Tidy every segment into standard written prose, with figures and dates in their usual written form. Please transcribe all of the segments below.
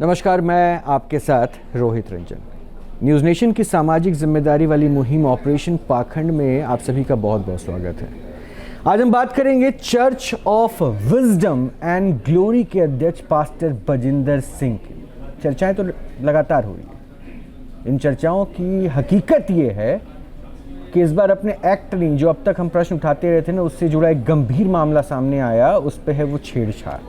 नमस्कार, मैं आपके साथ रोहित रंजन। न्यूज़ नेशन की सामाजिक जिम्मेदारी वाली मुहिम ऑपरेशन पाखंड में आप सभी का बहुत बहुत स्वागत है। आज हम बात करेंगे church of wisdom and glory के अध्यक्ष पास्टर बजिंदर सिंह की। चर्चाएं तो लगातार हो रही हैं। इन चर्चाओं की हकीकत ये है कि इस बार अपने एक्ट नहीं, जो अब तक हम प्रश्न उठाते रहे थे ना, उससे जुड़ा एक गंभीर मामला सामने आया। उस पर है वो छेड़छाड़।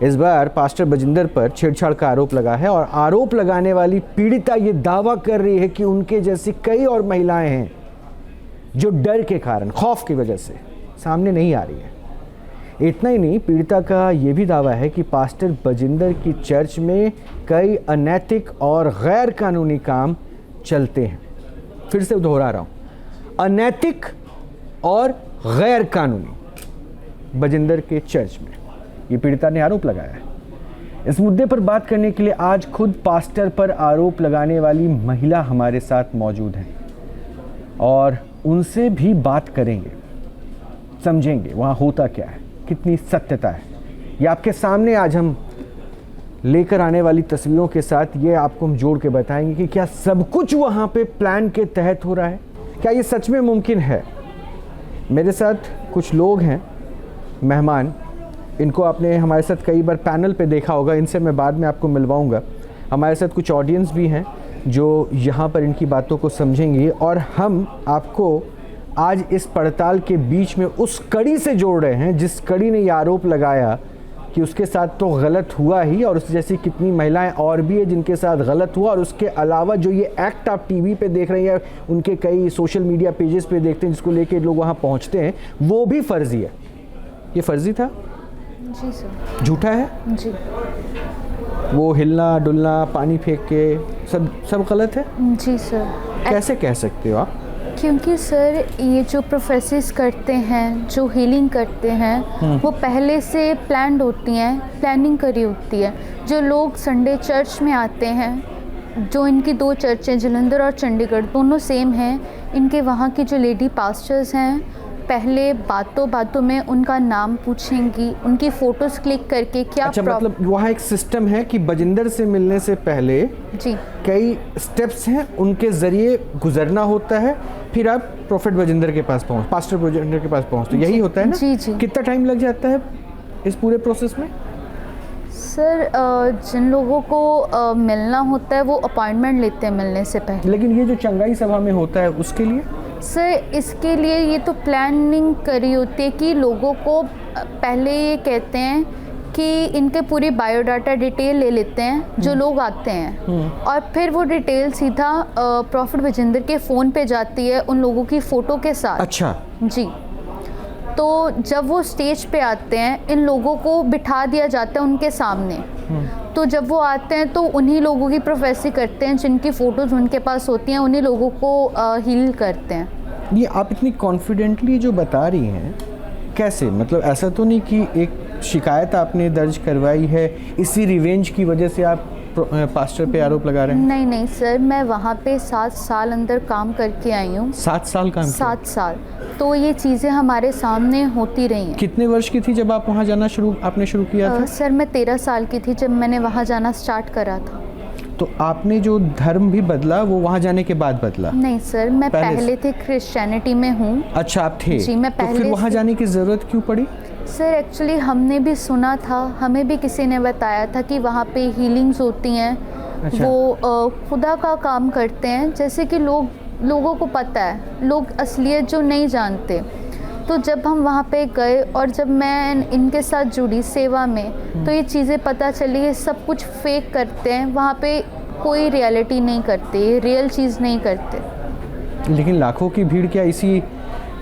इस बार पास्टर बजिंदर पर छेड़छाड़ का आरोप लगा है और आरोप लगाने वाली पीड़िता ये दावा कर रही है कि उनके जैसी कई और महिलाएं हैं जो डर के कारण, खौफ की वजह से सामने नहीं आ रही है। इतना ही नहीं, पीड़िता का ये भी दावा है कि पास्टर बजिंदर की चर्च में कई अनैतिक और गैर कानूनी काम चलते हैं। फिर से दोहरा रहा हूँ, अनैतिक और गैर कानूनी बजिंदर के चर्च में, ये पीड़िता ने आरोप लगाया है। इस मुद्दे पर बात करने के लिए आज खुद पास्टर पर आरोप लगाने वाली महिला हमारे साथ मौजूद हैं और उनसे भी बात करेंगे, समझेंगे वहाँ होता क्या है, कितनी सत्यता है। ये आपके सामने आज हम लेकर आने वाली तस्वीरों के साथ ये आपको हम जोड़ के बताएंगे कि क्या सब कुछ वहाँ पे प्लान के तहत हो रहा है, क्या ये सच में मुमकिन है। मेरे साथ कुछ लोग हैं, मेहमान, इनको आपने हमारे साथ कई बार पैनल पे देखा होगा, इनसे मैं बाद में आपको मिलवाऊंगा। हमारे साथ कुछ ऑडियंस भी हैं जो यहाँ पर इनकी बातों को समझेंगी और हम आपको आज इस पड़ताल के बीच में उस कड़ी से जोड़ रहे हैं जिस कड़ी ने ये आरोप लगाया कि उसके साथ तो गलत हुआ ही, और उस जैसी कितनी महिलाएं और भी है जिनके साथ गलत हुआ। और उसके अलावा जो ये एक्ट आप टीवी पे देख रहे हैं, उनके कई सोशल मीडिया पेजेस पे देखते हैं जिसको लेके लोग वहाँ पहुँचते हैं, वो भी फर्जी है। ये फर्जी था जी सर। झूठा है जी। वो हिलना डुलना, पानी फेंक के सब गलत है। जी सर। कैसे कह सकते हो आप? क्योंकि सर ये जो प्रोफेसिस करते हैं, जो हीलिंग करते हैं, वो पहले से प्लान्ड होती हैं, प्लानिंग करी होती है। जो लोग संडे चर्च में आते हैं, जो इनकी दो चर्चें जलंधर और चंडीगढ़ दोनों सेम हैं, इनके वहाँ की जो लेडी पास्टर्स हैं पहले बातों में उनका नाम पूछेंगी, उनकी फ़ोटोज़ क्लिक करके क्या। अच्छा, मतलब वहाँ एक सिस्टम है कि बजिंदर से मिलने से पहले जी कई स्टेप्स हैं, उनके ज़रिए गुजरना होता है, फिर आप प्रोफेट बजिंदर के पास पास्टर बजिंदर के पास पहुँचते, यही होता है ना? जी जी। कितना टाइम लग जाता है इस पूरे प्रोसेस में? सर जिन लोगों को मिलना होता है वो अपॉइंटमेंट लेते हैं मिलने से पहले। लेकिन ये जो चंगाई सभा में होता है उसके लिए? सर इसके लिए ये तो प्लानिंग करी होती है कि लोगों को पहले ये कहते हैं कि इनके पूरी बायोडाटा डिटेल ले लेते हैं जो लोग आते हैं, और फिर वो डिटेल सीधा प्रॉफिट बजिंदर के फ़ोन पे जाती है उन लोगों की फ़ोटो के साथ। अच्छा जी। तो जब वो स्टेज पे आते हैं, इन लोगों को बिठा दिया जाता है उनके सामने। तो जब वो आते हैं तो उन्हीं लोगों की प्रोफेसी करते हैं, जिनकी फ़ोटोज़ उनके पास होती हैं, उन्हीं लोगों को हील करते हैं। ये आप इतनी कॉन्फिडेंटली जो बता रही हैं, कैसे? मतलब ऐसा तो नहीं कि एक शिकायत आपने दर्ज करवाई है, इसी रिवेंज की वजह से आप पास्टर पे आरोप लगा रहे हैं? नहीं नहीं सर, मैं वहाँ पे 7 साल अंदर काम करके आई हूँ। 7 साल काम किया? 7 साल। तो ये चीज़ें हमारे सामने होती रही हैं। कितने वर्ष की थी जब आप वहाँ जाना आपने शुरू किया था? सर मैं 13 साल की थी जब मैंने वहाँ जाना स्टार्ट करा था। तो आपने जो धर्म भी बदला वो वहाँ जाने के बाद बदला? नहीं सर, मैं पहले थे क्रिश्चियनिटी में हूँ। अच्छा, आप थे? जी, मैं तो पहले फिर वहाँ जाने की ज़रूरत क्यों पड़ी? सर एक्चुअली हमने भी सुना था, हमें भी किसी ने बताया था कि वहाँ पे हीलिंग्स होती हैं। अच्छा। वो खुदा का काम करते हैं, जैसे कि लोगों को पता है, लोग असलियत जो नहीं जानते। तो जब हम वहाँ पे गए और जब मैं इनके साथ जुड़ी सेवा में, तो ये चीज़ें पता चली ये सब कुछ फेक करते हैं। वहाँ पे कोई रियलिटी नहीं करते, रियल चीज़ नहीं करते। लेकिन लाखों की भीड़ क्या इसी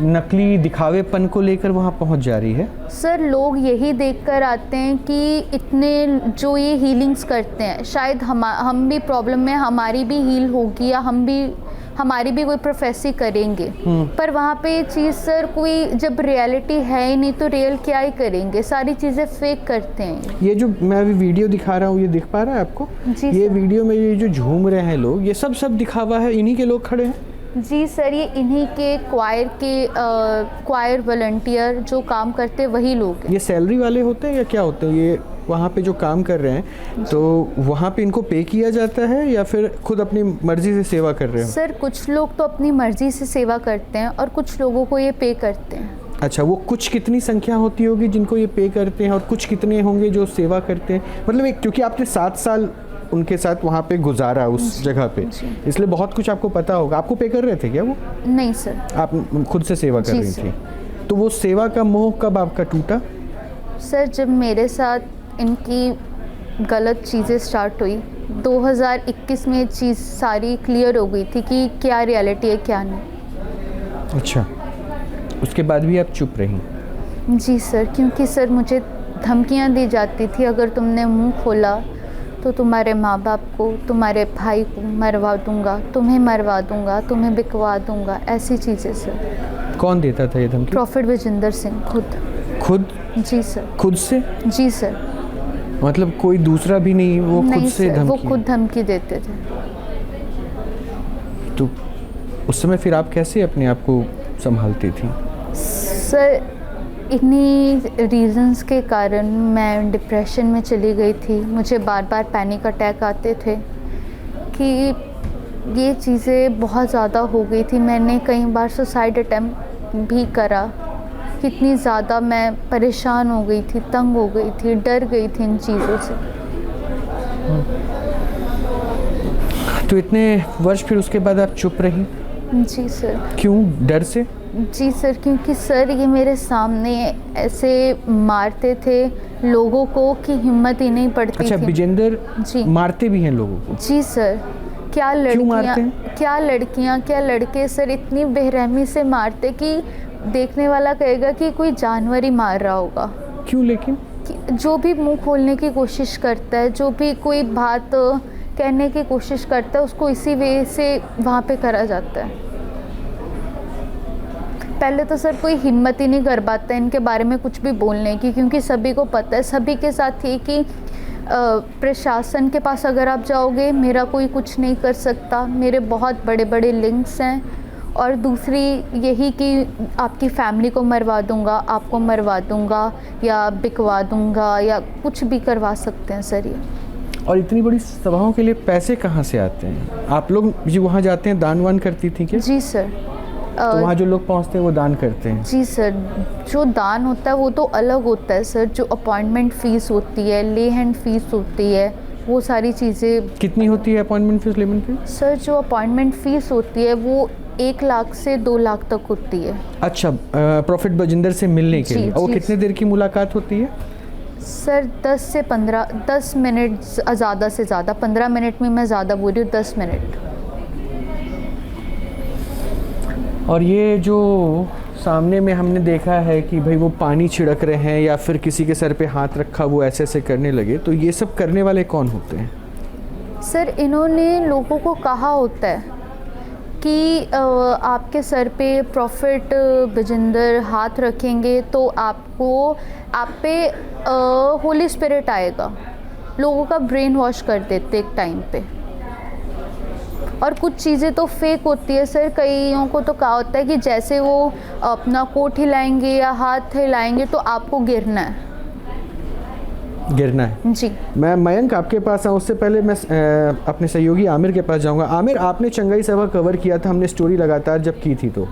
नकली दिखावेपन को लेकर वहाँ पहुँच जा रही है? सर लोग यही देखकर आते हैं कि इतने जो ये हीलिंग्स करते हैं, शायद हम भी प्रॉब्लम में, हमारी भी हील होगी या हमारी भी कोई प्रोफेसी करेंगे। पर वहाँ पे ये चीज़ सर, कोई जब रियलिटी है ही नहीं तो रियल क्या ही करेंगे, सारी चीज़ें फेक करते हैं। ये जो मैं अभी वीडियो दिखा रहा हूँ, ये दिख पा रहा है आपको? जी ये सर। वीडियो में ये जो झूम रहे हैं लोग, ये सब दिखावा है, इन्हीं के लोग खड़े हैं? जी सर, ये इन्हीं के क्वायर वॉलंटियर जो काम करते वही लोग हैं। ये सैलरी वाले होते हैं या क्या होते हैं? ये वहाँ पे जो काम कर रहे हैं तो वहाँ पे इनको पे किया जाता है या फिर खुद अपनी मर्जी से सेवा कर रहे हो? सर कुछ लोग तो अपनी मर्जी से सेवा करते हैं और कुछ लोगों को ये पे करते हैं। अच्छा, वो कुछ कितनी संख्या होती होगी जिनको ये पे करते हैं और कुछ कितने होंगे जो सेवा करते हैं? मतलब क्योंकि आपने 7 साल उनके साथ वहाँ पे गुजारा उस जगह पे, इसलिए बहुत कुछ आपको पता होगा। आपको पे कर रहे थे क्या वो? नहीं सर, आप खुद से सेवा कर रही थी। तो वो सेवा का मोह कब आपका टूटा? सर जब मेरे साथ इनकी गलत चीज़ें स्टार्ट हुई 2021 में, चीज़ सारी क्लियर हो गई थी कि क्या रियलिटी है क्या नहीं। अच्छा, उसके बाद भी आप चुप रहीं? जी सर, क्योंकि सर मुझे धमकियां दी जाती थी, अगर तुमने मुंह खोला तो तुम्हारे माँ बाप को, तुम्हारे भाई को मरवा दूंगा, तुम्हें मरवा दूंगा, तुम्हें बिकवा दूंगा, ऐसी चीज़ें सर। कौन देता था ये धमकी? प्रॉफिट विजेंद्र सिंह खुद। जी सर। खुद से? जी सर। मतलब कोई दूसरा भी नहीं, वो खुद से सर, धमकी? वो खुद धमकी देते थे। तो उस समय फिर आप कैसे अपने आप को संभालती थी? सर इन्हीं रीजंस के कारण मैं डिप्रेशन में चली गई थी। मुझे बार बार पैनिक अटैक आते थे कि ये चीज़ें बहुत ज़्यादा हो गई थी। मैंने कई बार सुसाइड अटेम्प्ट भी करा। कितनी ज़्यादा मैं परेशान हो गई थी, तंग हो गई थी, डर गई थी इन चीज़ों से। तो इतने वर्ष फिर उसके बाद आप चुप रही? जी सर। क्यों? डर से? जी सर, क्योंकि सर ये मेरे सामने ऐसे मारते थे लोगों को कि हिम्मत ही नहीं पड़ती थी। अच्छा, विजेंद्र जी मारते भी हैं लोगों को? जी सर। क्या लड़कियां क्या लड़के सर इतनी बेरहमी से मारते कि देखने वाला कहेगा कि कोई जानवर ही मार रहा होगा। क्यों? लेकिन जो भी मुंह खोलने की कोशिश करता है, जो भी कोई बात कहने की कोशिश करता है, उसको इसी वे से वहाँ पे करा जाता है। पहले तो सर कोई हिम्मत ही नहीं कर पाता इनके बारे में कुछ भी बोलने की, क्योंकि सभी को पता है, सभी के साथ ये कि प्रशासन के पास अगर आप जाओगे मेरा कोई कुछ नहीं कर सकता, मेरे बहुत बड़े बड़े लिंक्स हैं। और दूसरी यही कि आपकी फैमिली को मरवा दूंगा, आपको मरवा दूंगा या बिकवा दूंगा या कुछ भी करवा सकते हैं सर ये। और इतनी बड़ी सभाओं के लिए पैसे कहाँ से आते हैं? आप लोग जो वहाँ जाते हैं दान वान करती थी क्या? जी सर। तो वहाँ जो लोग पहुँचते हैं वो दान करते हैं? जी सर, जो दान होता है वो तो अलग होता है सर। जो अपॉइंटमेंट फ़ीस होती है, ले हैंड फीस होती है, वो सारी चीज़ें। कितनी होती है appointment fees, lemon fees? Sir जो अपॉइंटमेंट फ़ीस होती है वो 1 लाख से 2 लाख तक होती है। अच्छा, प्रॉफिट बजिंदर से मिलने के लिए? और वो कितने देर की मुलाकात होती है? सर 10 मिनट ज़्यादा से ज़्यादा। 15 मिनट में मैं ज़्यादा बोल रही हूँ, 10 मिनट। और ये जो सामने में हमने देखा है कि भाई वो पानी छिड़क रहे हैं या फिर किसी के सर पे हाथ रखा वो ऐसे ऐसे करने लगे, तो ये सब करने वाले कौन होते हैं? सर इन्होंने लोगों को कहा होता है कि आपके सर पे प्रॉफिट विजेंद्र हाथ रखेंगे तो आप पे होली स्पिरिट आएगा। लोगों का ब्रेन वॉश कर देते एक टाइम पे। और कुछ चीज़ें तो फेक होती है सर। कईयों को तो कहा होता है कि जैसे वो अपना कोट हिलाएंगे या हाथ हिलाएंगे तो आपको गिरना है। जी। मैं मयंक आपके पास आऊँ उससे पहले मैं अपने सहयोगी आमिर के पास जाऊँगा। आमिर, आपने चंगाई सभा कवर किया था, हमने स्टोरी लगातार जब की थी, तो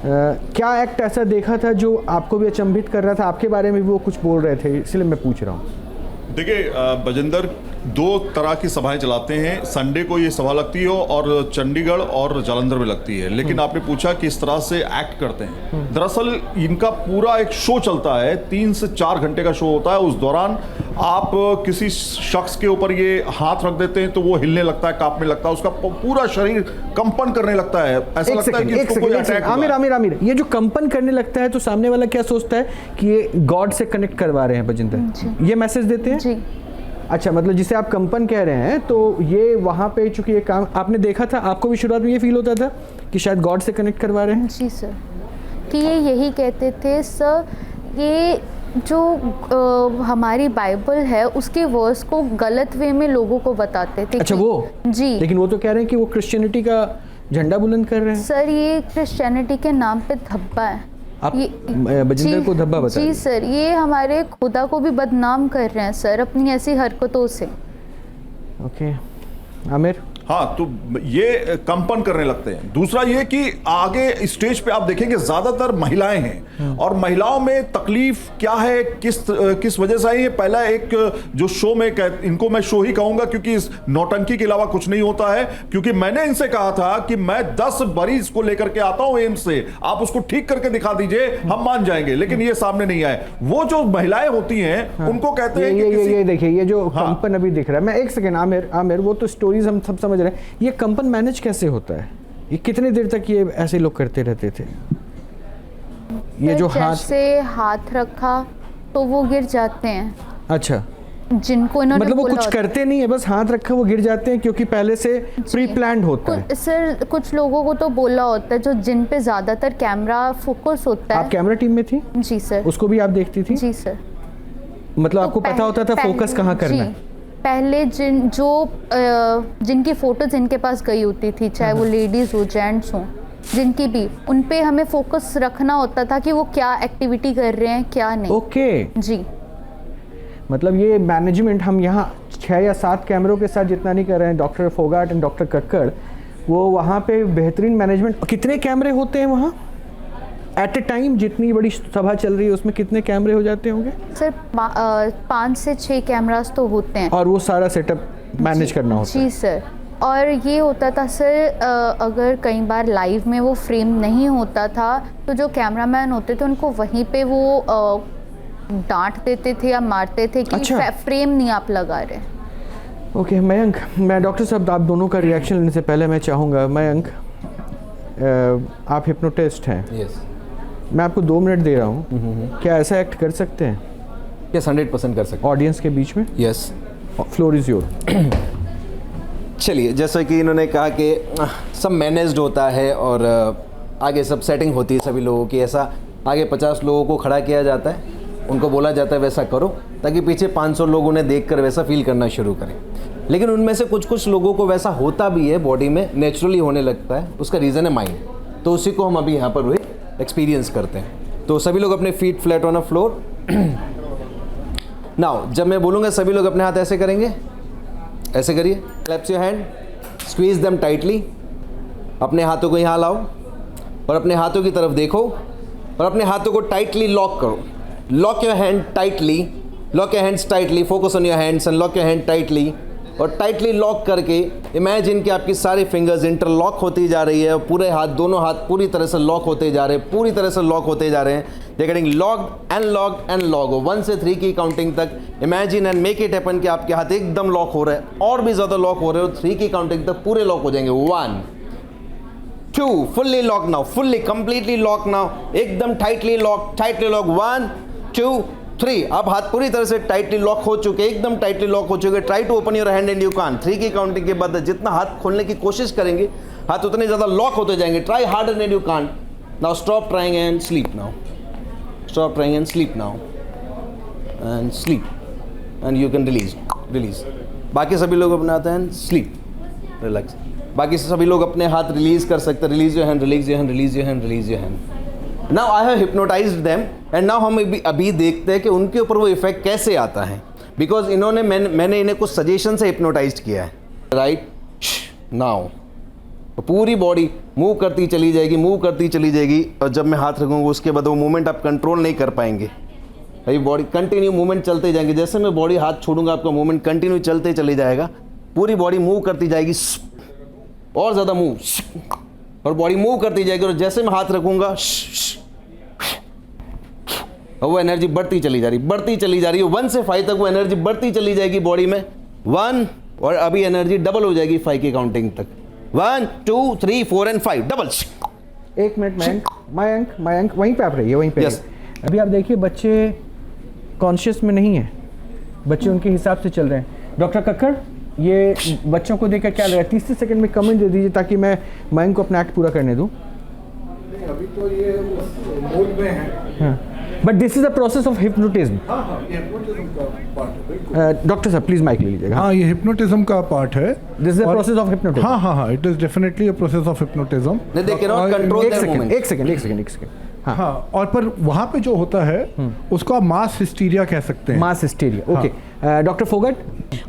क्या एक्ट ऐसा देखा था जो आपको भी अचंभित कर रहा था? आपके बारे में भी वो कुछ बोल रहे थे, इसलिए मैं पूछ रहा हूँ। देखिए, बजिंदर 2 तरह की सभाएं चलाते हैं। संडे को ये सभा लगती है और चंडीगढ़ और जालंधर में लगती है। लेकिन आपने पूछा किस तरह से एक्ट करते हैं। दरअसल इनका पूरा एक शो चलता है, 3 से 4 घंटे का शो होता है। उस दौरान आप किसी शख्स के ऊपर ये हाथ रख देते हैं तो वो हिलने लगता है, कांपने लगता है, उसका पूरा शरीर कंपन करने लगता है। ऐसा लगता है कि उसको कोई अटैक हुआ है। आमिर, ये जो कंपन करने लगता है तो सामने वाला क्या सोचता है कि ये गॉड से कनेक्ट करवा रहे हैं बजिंदर, ये मैसेज देते हैं? जी। अच्छा, मतलब जिसे आप कंपन कह रहे हैं तो ये वहाँ पे चूंकि ये काम आपने देखा था, आपको भी शुरुआत में ये फील होता था कि शायद गॉड से कनेक्ट करवा रहे हैं? जी सर, कि ये यही कहते थे सर, ये जो हमारी बाइबल है उसके वर्स को गलत वे में लोगों को बताते थे। अच्छा, वो? जी। लेकिन वो तो कह रहे हैं कि वो क्रिश्चियनिटी का झंडा बुलंद कर रहे हैं। सर ये क्रिश्चियनिटी के नाम पे धब्बा है। आप बजिंदर को धब्बा बता जी सर, ये हमारे खुदा को भी बदनाम कर रहे हैं सर अपनी ऐसी हरकतों से। ओके आमिर। हाँ, तो ये कंपन करने लगते हैं। दूसरा ये कि आगे स्टेज पे आप देखेंगे ज्यादातर महिलाएं हैं और महिलाओं में तकलीफ क्या है, किस वजह से है ये। पहला एक जो शो में इनको मैं शो ही कहूंगा क्योंकि इस नौटंकी के अलावा कुछ नहीं होता है, क्योंकि मैंने इनसे कहा था कि मैं 10 मरीज को लेकर के आता हूं एम्स से, आप उसको ठीक करके दिखा दीजिए, हम मान जाएंगे, लेकिन ये सामने नहीं आए। वो जो महिलाएं होती हैं उनको कहते हैं ये देखिए ये जो कंपन अभी दिख रहा है। मैं एक सेकेंड आमिर वो तो स्टोरीज हम सब समझ रहे हैं, ये कंपन मैनेज कैसे होता है? ये कितनी देर तक ये ऐसे लोग करते रहते थे? ये जो हाथ से हाथ रखा तो वो गिर जाते हैं। अच्छा, जिनको इन्होंने मतलब वो कुछ करते नहीं है, बस हाथ रखा वो गिर जाते हैं क्योंकि पहले से प्री प्लान्ड होता है। सर कुछ लोगों को तो बोला होता है जो जिन पे ज्यादातर कैमरा फोकस होता है। आप कैमरा टीम में थी? जी सर। उसको भी आप देखती थी? जी सर। मतलब आपको पता होता था फोकस कहाँ करना है? पहले जिनकी फोटोज इनके पास गई होती थी, चाहे वो लेडीज हो जेंट्स हो, जिनकी भी, उन पे हमें फोकस रखना होता था कि वो क्या एक्टिविटी कर रहे हैं क्या नहीं। ओके जी, मतलब ये मैनेजमेंट हम यहाँ 6 या 7 कैमरों के साथ जितना नहीं कर रहे हैं, doctor Phogat and doctor Kakkar, वो वहाँ पे बेहतरीन मैनेजमेंट। कितने कैमरे होते हैं वहाँ एट ए टाइम? जितनी बड़ी सभा चल रही है उसमें कितने कैमरे हो जाते होंगे? सर 5 से 6 कैमरास तो होते हैं और वो सारा सेटअप मैनेज करना होता है? जी सर। और ये होता था सर, अगर कई बार लाइव में वो फ्रेम नहीं होता था तो जो कैमरामैन होते थे उनको वहीं पे वो डांट देते थे या मारते थे कि अच्छा। फ्रेम नहीं आप लगा रहे। ओके मयंक, मैं डॉक्टर साहब आप दोनों का रिएक्शन लेने से पहले मैं चाहूँगा, मयंक आप हिप्नोटिस्ट हैं। यस। मैं आपको 2 मिनट दे रहा हूँ, क्या ऐसा एक्ट कर सकते हैं? यस, 100% कर सकते ऑडियंस के बीच में? यस। Floor is your. चलिए, जैसा कि इन्होंने कहा कि सब मैनेज्ड होता है और आगे सब सेटिंग होती है सभी लोगों की, ऐसा आगे 50 लोगों को खड़ा किया जाता है, उनको बोला जाता है वैसा करो, ताकि पीछे 500 लोग उन्हें देखकर वैसा फील करना शुरू करें। लेकिन उनमें से कुछ लोगों को वैसा होता भी है, बॉडी में नेचुरली होने लगता है, उसका रीज़न है माइंड। तो उसी को हम अभी यहाँ पर वही एक्सपीरियंस करते हैं। तो सभी लोग अपने feet flat on a floor. Now जब मैं बोलूँगा सभी लोग अपने हाथ ऐसे करेंगे, ऐसे करिए, claps your hand, squeeze them tightly. अपने हाथों को यहाँ लाओ और अपने हाथों की तरफ देखो और अपने हाथों को टाइटली लॉक करो। Lock your hand tightly, lock your hands tightly, focus on your hands and lock your hand tightly. और टाइटली लॉक करके इमेजिन कि आपकी सारी फिंगर्स इंटरलॉक होती जा रही है और पूरे हाथ, दोनों हाथ पूरी तरह से लॉक होते जा रहे हैं, पूरी तरह से लॉक होते जा रहे हैं। They getting locked and locked and lock. 1 से 3 की काउंटिंग तक imagine and make it happen कि आपके हाथ एकदम लॉक हो रहे हैं और भी ज़्यादा लॉक हो रहे हो। 3 की काउंटिंग तक पूरे लॉक हो जाएंगे। 1 2 fully lock now, fully completely lock now, एकदम टाइटली लॉक, टाइटली लॉक। 1 2 3। अब हाथ पूरी तरह से टाइटली लॉक हो चुके, एकदम टाइटली लॉक हो चुके। Try to open your hand and you can. 3 की काउंटिंग के बाद जितना हाथ खोलने की कोशिश करेंगे हाथ उतने ज़्यादा लॉक होते जाएंगे। Try harder and you can. Now stop trying and sleep now, stop trying and sleep now and sleep and you can release. बाकी सभी लोग अपने हाथ एंड स्लीप, रिलैक्स। बाकी सभी लोग अपने हाथ रिलीज कर सकते हैं। Release your hand, release your hand, release your hand, release your hand. Now I have hypnotised them and now हम अभी देखते हैं कि उनके ऊपर वो इफेक्ट कैसे आता है, बिकॉज इन्होंने मैंने इन्हें कुछ सजेशन से हिप्नोटाइज किया है। राइट नाउ पूरी बॉडी मूव करती चली जाएगी, मूव करती चली जाएगी, और जब मैं हाथ रखूँगा उसके बाद वो मूवमेंट आप कंट्रोल नहीं कर पाएंगे। भाई बॉडी कंटिन्यू मूवमेंट चलते जाएंगे। जैसे मैं बॉडी हाथ छोड़ूंगा आपका मूवमेंट कंटिन्यू चलते चले जाएगा, पूरी बॉडी मूव करती जाएगी और ज़्यादा मूव, और बॉडी मूव करती जाएगी। और जैसे मैं हाथ रखूँगा और वो एनर्जी बढ़ती चली जा रही, बढ़ती चली जा रही है। 1 से 5 तक वो एनर्जी बढ़ती चली जाएगी बॉडी में। 1 और अभी एनर्जी डबल हो जाएगी 5 की काउंटिंग तक। 1 2 3 4 एंड 5 डबल। 1 मिनट मयंक वहीं पे आप रहिए, वहीं पे Yes. रहिए। अभी आप देखिए बच्चे कॉन्शियस में नहीं है, बच्चे उनके हिसाब से चल रहे हैं। डॉक्टर कक्कड़, ये बच्चों को देखकर क्या लग रहा है? 30 सेकंड में कमेंट दे दीजिए ताकि मैं मयंक को अपना एक्ट पूरा करने दूं। अभी तो ये मूड में है। But this is a process of hypnotism. ये हिप्नोटिज्म का पार्ट है, बिल्कुल। डॉक्टर साहब प्लीज माइक ले लीजिएगा। हाँ, ये हिप्नोटिज्म का पार्ट है। दिस इज अ और- प्रोसेस ऑफ हिप्नोटिज्म। हाँ, it is definitely a process of hypnotism. नहीं, they cannot control एक their सेकंड movement. एक सेकंड हाँ, और पर वहाँ पे जो होता है उसको आप मास हिस्टीरिया कह सकते हैं। मास हिस्टीरिया, ओके। डॉक्टर फोगट,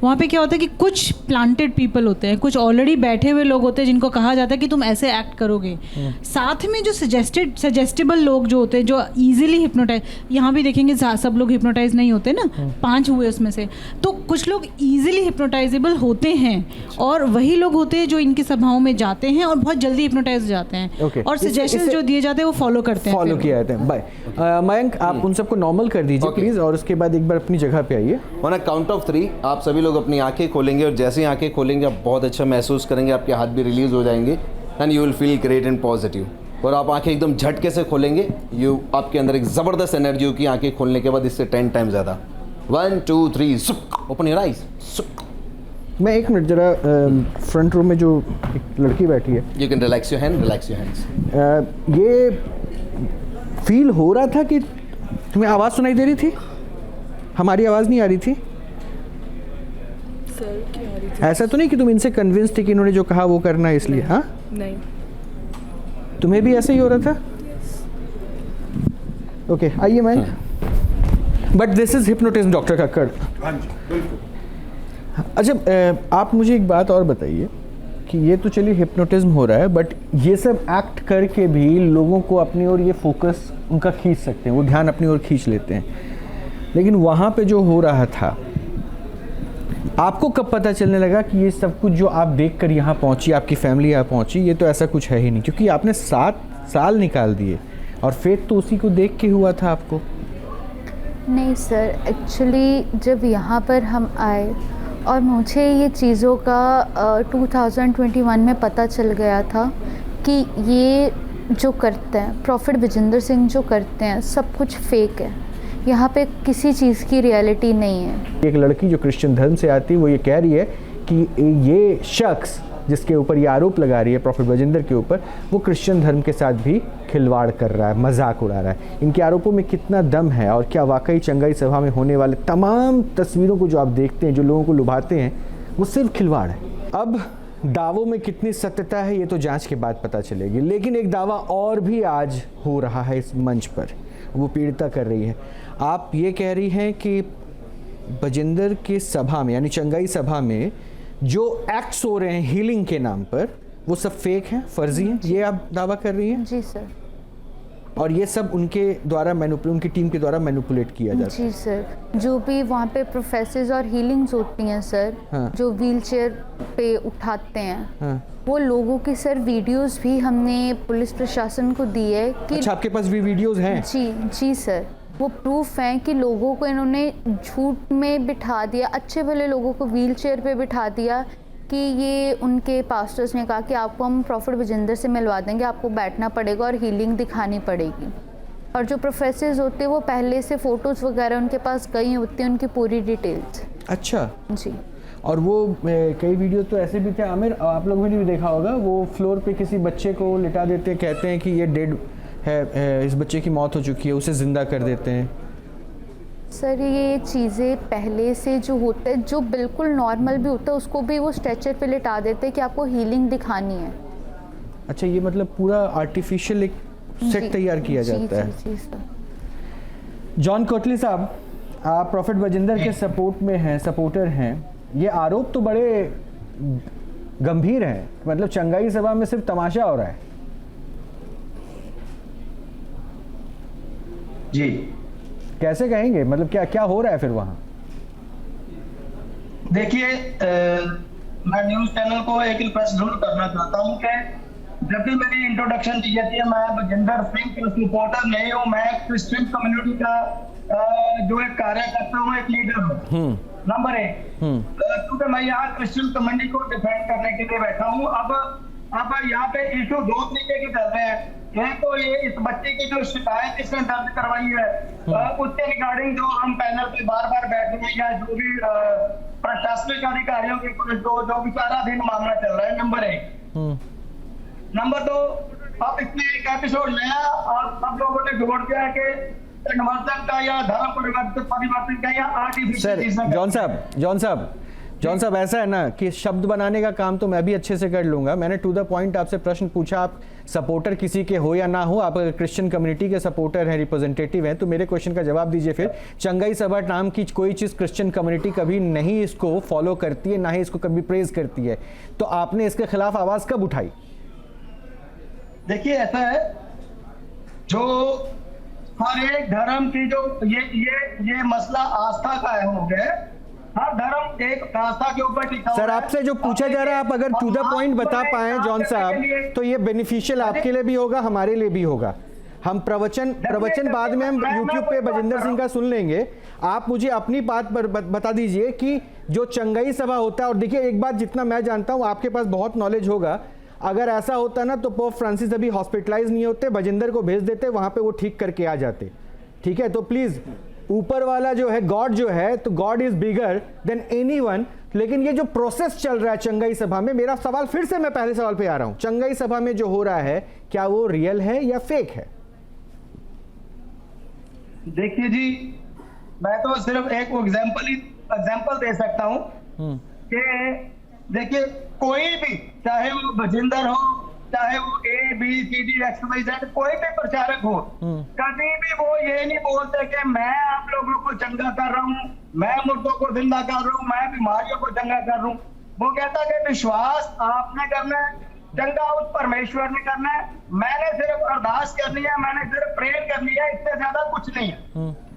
वहाँ पे क्या होता है कि कुछ प्लांटेड पीपल होते हैं, कुछ ऑलरेडी बैठे हुए लोग होते हैं जिनको कहा जाता है कि तुम ऐसे एक्ट करोगे। साथ में जो सजेस्टेबल लोग जो होते हैं, जो इजीली हिप्नोटाइज, यहाँ भी देखेंगे सब लोग हिप्नोटाइज नहीं होते ना, 5 हुए उसमें से, तो कुछ लोग इजीली हिप्नोटाइजेबल होते हैं और वही लोग होते हैं जो इनकी सभाओं में जाते हैं और बहुत जल्दी हिप्नोटाइज हो जाते हैं। Okay. और सजेशन जो दिए जाते हैं वो फॉलो करते हैं, फॉलो किया जाता है। बाय मयंक, आप उन सबको नॉर्मल कर दीजिए Okay. प्लीज, और उसके बाद एक बार अपनी जगह पे आइए। ऑन अ काउंट ऑफ 3 आप सभी लोग अपनी आंखें खोलेंगे और जैसे ही आंखें खोलेंगे आप बहुत अच्छा महसूस करेंगे, आपके हाथ भी रिलीज हो जाएंगे and you will feel great and positive. और आप आंखें एकदम झटके से खोलेंगे, आपके अंदर एक ज़बरदस्त एनर्जी होगी आंखें खोलने के बाद, इससे 10 टाइम ज़्यादा। 1 2 3 ओपन योर आइज। मैं एक मिनट जरा, फ्रंट रो में जो एक लड़की बैठी है, you can relax your hand, relax your hands. ये फील हो रहा था कि तुम्हें आवाज़ सुनाई दे रही थी, हमारी आवाज़ नहीं आ रही थी? सर क्या आ रही थी? ऐसा तो नहीं कि तुम इनसे कन्विंस थे कि इन्होंने जो कहा वो करना है इसलिए? हाँ, नहीं। तुम्हें भी ऐसा ही हो रहा था? ओके, आइए ma'am. But this is hypnotism doctor Kakkar. हाँ जी, बिल्कुल। अच्छा, आप मुझे एक बात और बताइए कि ये तो चलिए हिप्नोटिज्म हो रहा है, बट ये सब एक्ट करके भी लोगों को अपनी ओर ये फोकस उनका खींच सकते हैं, वो ध्यान अपनी ओर खींच लेते हैं, लेकिन वहाँ पे जो हो रहा था, आपको कब पता चलने लगा कि ये सब कुछ जो आप देखकर यहाँ पहुँची, आपकी फैमिली यहाँ पहुँची, ये तो ऐसा कुछ है ही नहीं? क्योंकि आपने 7 साल निकाल दिए और फेथ तो उसी को देख के हुआ था आपको। नहीं सर, एक्चुअली जब यहाँ पर हम आए और मुझे ये चीज़ों का 2021 में पता चल गया था कि ये जो करते हैं प्रॉफिट विजेंद्र सिंह, जो करते हैं सब कुछ फेक है, यहाँ पे किसी चीज़ की रियलिटी नहीं है। एक लड़की जो क्रिश्चियन धर्म से आती है वो ये कह रही है कि ये शख्स जिसके ऊपर ये आरोप लगा रही है प्रॉफिट विजेंद्र के ऊपर, वो क्रिश्चियन धर्म के साथ भी खिलवाड़ कर रहा है, मजाक उड़ा रहा है। इनके आरोपों में कितना दम है और क्या वाकई चंगाई सभा में होने वाले तमाम तस्वीरों को जो आप देखते हैं, जो लोगों को लुभाते हैं, वो सिर्फ खिलवाड़ है। अब दावों में कितनी सत्यता है ये तो जांच के बाद पता चलेगी, लेकिन एक दावा और भी आज हो रहा है इस मंच पर, वो पीड़िता कर रही है। आप ये कह रही हैं कि विजेंद्र के सभा में, यानी चंगाई सभा में जो एक्ट्स हो रहे हैं हीलिंग के नाम पर, वो सब फेक हैं, फर्जी हैं, ये आप दावा कर रही हैं? जी सर। और ये सब उनके द्वारा उनकी टीम के द्वारा मैनिपुलेट किया जाता है? जी सर, जो भी वहाँ पे प्रोफेसर्स और हीलिंग्स होती हैं सर, हाँ। जो व्हीलचेयर पे उठाते हैं, हाँ। वो लोगों की सर वीडियोस भी हमने पुलिस प्रशासन को दी है कि अच्छा, आपके पास भी वीडियोस हैं? जी सर, वो प्रूफ हैं कि लोगों को इन्होंने झूठ में बिठा दिया, अच्छे भले लोगों को व्हीलचेयर पे बिठा दिया कि ये उनके पास्टर्स ने कहा कि आपको हम प्रॉफिट विजेंद्र से मिलवा देंगे, आपको बैठना पड़ेगा और हीलिंग दिखानी पड़ेगी। और जो प्रोफेसर्स होते हैं वो पहले से फ़ोटोज़ वगैरह उनके पास गई होती हैं, उनकी पूरी डिटेल्स। अच्छा जी। और वो कई वीडियो तो ऐसे भी थे आमिर, आप लोगों ने भी देखा होगा, वो फ्लोर पे किसी बच्चे को लिटा देते हैं, कहते हैं कि ये डेड है, इस बच्चे की मौत हो चुकी है, उसे ज़िंदा कर देते हैं। सर ये चीज़ें पहले से जो होता है, जो बिल्कुल नॉर्मल भी होता है, उसको भी वो स्ट्रेचर पे लिटा देते हैं कि आपको हीलिंग दिखानी है। अच्छा, ये मतलब पूरा आर्टिफिशियल एक सेट तैयार किया जाता है। जी सर। जॉन कोटली साहब, आप प्रॉफिट विजेंद्र के सपोर्टर हैं, ये आरोप तो बड़े गंभीर हैं, मतलब चंगाई सभा में सिर्फ तमाशा हो रहा है। जी, कैसे कहेंगे, मतलब क्या क्या हो रहा है फिर वहाँ? देखिए, मैं न्यूज चैनल को एक रिक्वेस्ट जरूर करना चाहता हूँ कि जब भी मेरी इंट्रोडक्शन दी जाती है, मैं विजेंद्र सिंह का सपोर्टर नहीं हूँ, मैं क्रिश्चियन कम्युनिटी का जो एक कार्यकर्ता हूँ, एक लीडर हूँ। नंबर 1, क्योंकि मैं यहाँ क्रिश्चियन कम्युनिटी को डिफेंड करने के लिए बैठा हूँ। अब यहाँ पे इशू 2 तरीके के चल रहे हैं। एक तो ये इस बच्चे की जो शिकायत इसने दर्ज करवाई है, उसके रिगार्डिंग जो हम पैनल पे बार बार बैठ रहे हैं, या जो भी प्रशासनिक अधिकारियों के जो विचाराधीन मामला चल रहा है, नंबर 1। नंबर 2, अब इसमें एक एपिसोड नया और सब लोगों ने जोड़ दिया है कि कन्वर्जन का या धर्म परिवर्तन का या आर्टिफिशियल। सर जॉन साहब, जॉन साहब ऐसा है ना कि शब्द बनाने का काम तो मैं भी अच्छे से कर लूंगा। मैंने टू द पॉइंट आपसे प्रश्न पूछा, आप सपोर्टर किसी के हो या ना हो, आप अगर क्रिश्चियन कम्युनिटी के सपोर्टर हैं, रिप्रेजेंटेटिव हैं, तो मेरे क्वेश्चन का जवाब दीजिए। फिर चंगाई सभा नाम की कोई चीज़ क्रिश्चियन कम्युनिटी कभी नहीं इसको फॉलो करती है, ना ही इसको कभी प्रेज करती है, तो आपने इसके खिलाफ आवाज़ कब उठाई? देखिए ऐसा है, जो हर एक धर्म की जो ये मसला आस्था का है, हो गया। हर धर्म एक आस्था के ऊपर टिका हुआ सर है। आपसे जो पूछा जा रहा है, आप अगर टू द पॉइंट बता पाए जॉन साहब, तो ये बेनिफिशियल आपके लिए भी होगा, हमारे लिए भी होगा। हम प्रवचन बाद में हम यूट्यूब पे बजिंदर सिंह का सुन लेंगे। आप मुझे अपनी बात पर बता दीजिए कि जो चंगाई सभा होता है, और देखिए एक बात जितना मैं जानता हूँ, आपके पास बहुत नॉलेज होगा, अगर ऐसा होता ना तो पोप फ्रांसिस अभी हॉस्पिटलाइज नहीं होते, बजिंदर को भेज देते, वहां पे वो ठीक करके आ जाते। ठीक है, तो प्लीज ऊपर वाला जो है, गॉड जो है, तो God is bigger than anyone. लेकिन ये जो प्रोसेस चल रहा है चंगाई सभा में, मेरा सवाल फिर से, मैं पहले सवाल पे आ रहा हूं, चंगाई सभा में जो हो रहा है क्या वो रियल है या फेक है? देखिए जी, मैं तो सिर्फ एक एग्जाम्पल दे सकता हूँ कि देखिए कोई भी, चाहे वो बजिंदर हो, चाहे वो ABCD कोई भी प्रचारक हो, कभी भी वो ये नहीं बोलते कि मैं आप लोगों को चंगा कर रहा हूँ, मैं मुर्दों को जिंदा कर रहा हूँ, मैं बीमारियों को चंगा कर रहा हूँ। वो कहता है कि विश्वास आपने करना है, चंगा उस परमेश्वर ने करना है, मैंने सिर्फ अरदास करनी है, मैंने सिर्फ प्रेयर करनी है, इससे ज्यादा कुछ नहीं है।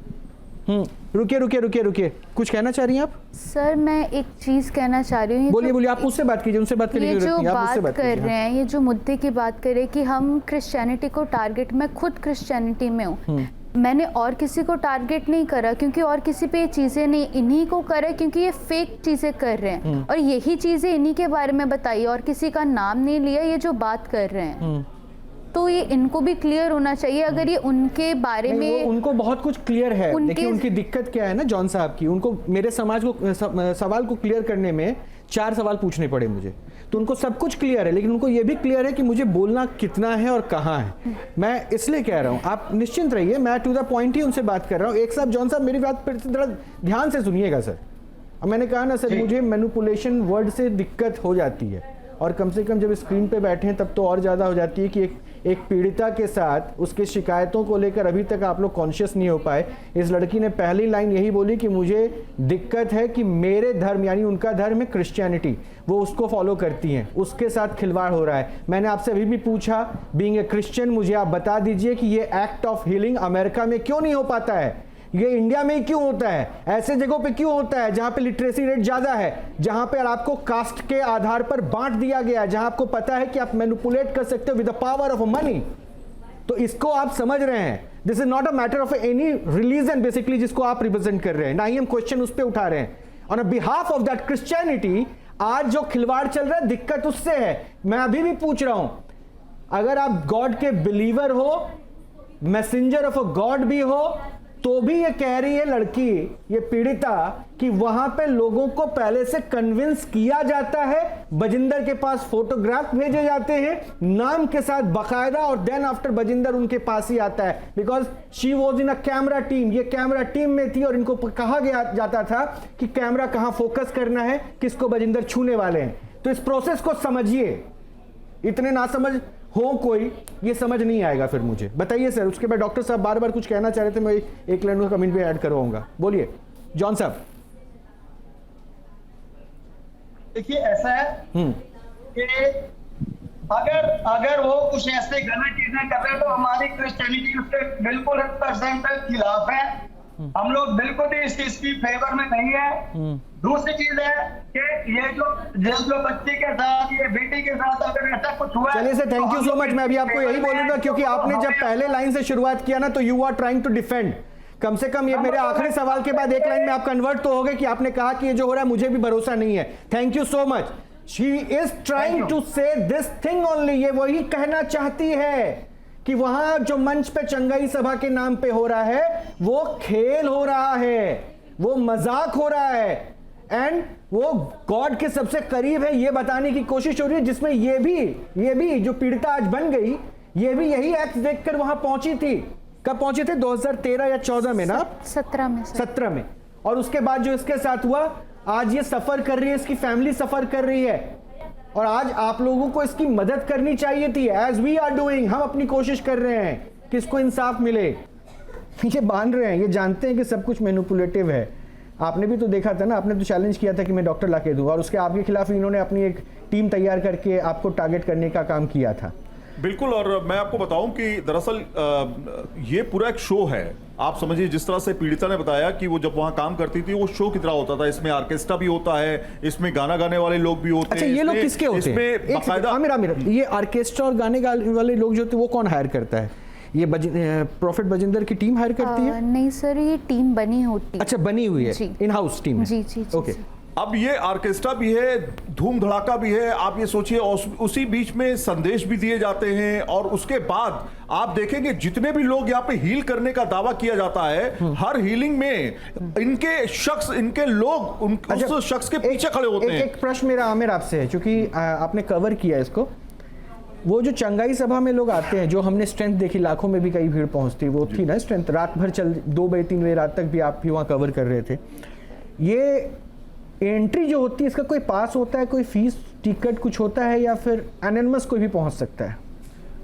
रुकिए, कुछ कहना चाह रही हैं आप? सर मैं एक चीज़ कहना चाह रही हूँ। बोलिए, आप मुझसे बात कीजिए, उनसे बात ये जो बात कर कीजिए। रहे हैं, ये जो मुद्दे की बात कर रहे हैं कि हम क्रिश्चियनिटी को टारगेट, मैं खुद क्रिश्चियनिटी में हूँ, मैंने और किसी को टारगेट नहीं करा, क्योंकि और किसी पे ये चीज़ें नहीं, इन्हीं को करा क्योंकि ये फेक चीज़ें कर रहे हैं, और यही चीज़ें इन्हीं के बारे में बताई, और किसी का नाम नहीं लिया, ये जो बात कर रहे हैं। तो ये इनको भी क्लियर होना चाहिए, अगर ये उनके बारे में, उनको बहुत कुछ क्लियर है। देखिए उनकी दिक्कत क्या है ना जॉन साहब की, उनको मेरे समाज को सवाल को क्लियर करने में 4 सवाल पूछने पड़े मुझे, तो उनको सब कुछ क्लियर है, लेकिन उनको ये भी क्लियर है कि मुझे बोलना कितना है और कहाँ है। मैं इसलिए कह रहा हूँ, आप निश्चिंत रहिए, मैं टू द पॉइंट ही उनसे बात कर रहा हूँ। एक साहब, जॉन साहब मेरी बात पर थोड़ा ध्यान से सुनिएगा सर। अब मैंने कहा ना सर, मुझे मैनिपुलेशन वर्ड से दिक्कत हो जाती है, और कम से कम जब स्क्रीन पे बैठे हैं तब तो और ज़्यादा हो जाती है कि एक पीड़िता के साथ उसके शिकायतों को लेकर अभी तक आप लोग कॉन्शियस नहीं हो पाए। इस लड़की ने पहली लाइन यही बोली कि मुझे दिक्कत है कि मेरे धर्म, यानी उनका धर्म है क्रिश्चियनिटी, वो उसको फॉलो करती हैं, उसके साथ खिलवाड़ हो रहा है। मैंने आपसे अभी भी पूछा, बीइंग ए क्रिश्चियन, मुझे आप बता दीजिए कि ये एक्ट ऑफ हीलिंग अमेरिका में क्यों नहीं हो पाता है, ये इंडिया में ही क्यों होता है, ऐसे जगहों पे क्यों होता है जहां पे लिटरेसी रेट ज्यादा है, जहां पे आपको कास्ट के आधार पर बांट दिया गया, जहां आपको पता है कि आप मैनिपुलेट कर सकते हो with the power of money. तो इसको आप समझ रहे हैं, this is not a matter of any religion basically जिसको आप रिप्रेजेंट कर रहे हैं, ना ही हम क्वेश्चन उस पर उठा रहे हैं। On behalf of that Christianity आज जो खिलवाड़ चल रहा है, दिक्कत उससे है। मैं अभी भी पूछ रहा हूं, अगर आप गॉड के बिलीवर हो, मैसेंजर ऑफ अ गॉड भी हो, तो भी ये कह रही है लड़की, ये पीड़िता, कि वहां पे लोगों को पहले से कन्विंस किया जाता है, बजिंदर के पास फोटोग्राफ भेजे जाते हैं नाम के साथ बाकायदा, और देन आफ्टर बजिंदर उनके पास ही आता है, because she was in a camera team, ये कैमरा टीम में थी, और इनको कहा गया जाता था कि कैमरा कहां फोकस करना है, किसको बजिंदर छूने वाले हैं। तो इस प्रोसेस को समझिए, इतने ना समझ हो कोई, ये समझ नहीं आएगा फिर मुझे। बताइए सर, उसके बाद डॉक्टर साहब बार बार कुछ कहना चाह रहे थे, मैं एक लाइन का कमेंट भी ऐड करवाऊंगा। बोलिए जॉन साहब। देखिए ऐसा है कि अगर वो कुछ ऐसे गलत चीजें कर रहे हैं, तो हमारी क्रिश्चियनिटी उसके बिल्कुल 100% खिलाफ है। हम लोग बिल्कुल भी इस चीज की फेवर में नहीं है। दूसरी चीज है कि ये जो बच्ची के साथ, ये बेटी के साथ अगर ऐसा कुछ हुआ, चलिए sir, thank you so much. मैं अभी आपको यही बोलूंगा, क्योंकि आपने जब पहले लाइन से शुरुआत किया ना, तो you are trying to defend. कम से कम ये मेरे आखिरी सवाल के बाद एक लाइन में आप कन्वर्ट तो हो गए कि आपने कहा कि ये जो हो रहा है मुझे भी भरोसा नहीं है। Thank you so much. She is trying to say this thing only, ये वही कहना चाहती है कि वहां जो मंच पे चंगाई सभा के नाम पे हो रहा है, वो खेल हो रहा है, वो मजाक हो रहा है, एंड वो गॉड के सबसे करीब है, ये बताने की कोशिश हो रही है, जिसमें ये भी जो पीड़िता आज बन गई, ये भी यही एक्ट देखकर वहां पहुंची थी। कब पहुंचे थे? 2013 या 14 में ना? 17 में। 17 में। और उसके बाद जो इसके साथ हुआ, आज ये सफर कर रही है, इसकी फैमिली सफर कर रही है, और आज आप लोगों को इसकी मदद करनी चाहिए थी। एज वी आर डूइंग, हम अपनी कोशिश कर रहे हैं कि इसको इंसाफ मिले। ये बांध रहे हैं, ये जानते हैं कि सब कुछ मैनिपुलेटिव है। आपने भी तो देखा था ना, आपने तो चैलेंज किया था कि मैं डॉक्टर लाके दूंगा, और उसके आपके खिलाफ इन्होंने अपनी एक टीम तैयार करके आपको टारगेट करने का काम किया था। बिल्कुल, और मैं आपको बताऊं कि दरअसल ये पूरा एक शो है। आप समझिए, जिस तरह से पीड़िता ने बताया कि वो जब वहां काम करती थी वो शो की तरह होता था। इसमें ऑर्केस्ट्रा भी होता है, इसमें गाना गाने वाले लोग भी होते अच्छा, हैं। ये लोग किसके होते हैं? इसमें बाकायदा आमिर, ये ऑर्केस्ट्रा और गाने गाने वाले लोग जो होते हैं वो कौन हायर करता है? ये प्रॉफिट बजिंदर की टीम हायर करती है? नहीं सर, ये टीम बनी होती है। अच्छा, बनी हुई है, जी। इन हाउस टीम है। जी जी जी, ओके। जी। अब ये ऑर्केस्ट्रा भी है, धूम धड़ाका भी है। आप ये सोचिए, उसी बीच में संदेश भी दिए जाते हैं, और उसके बाद आप देखेंगे जितने भी लोग यहाँ पे हील करने का दावा किया जाता है, हर हीलिंग में इनके लोग उस शख्स के पीछे खड़े होते हैं। एक प्रश्न मेरा आमिर आपसे है, क्योंकि आपने कवर किया इसको। वो जो चंगाई सभा में लोग आते हैं, जो हमने स्ट्रेंथ देखी, लाखों में भी कई भीड़ पहुंचती, वो थी ना स्ट्रेंथ, रात भर 2 बजे 3 बजे रात तक भी आप भी वहाँ कवर कर रहे थे। ये एंट्री जो होती है, इसका कोई पास होता है, कोई फीस टिकट कुछ होता है, या फिर एनोनिमस कोई भी पहुंच सकता है?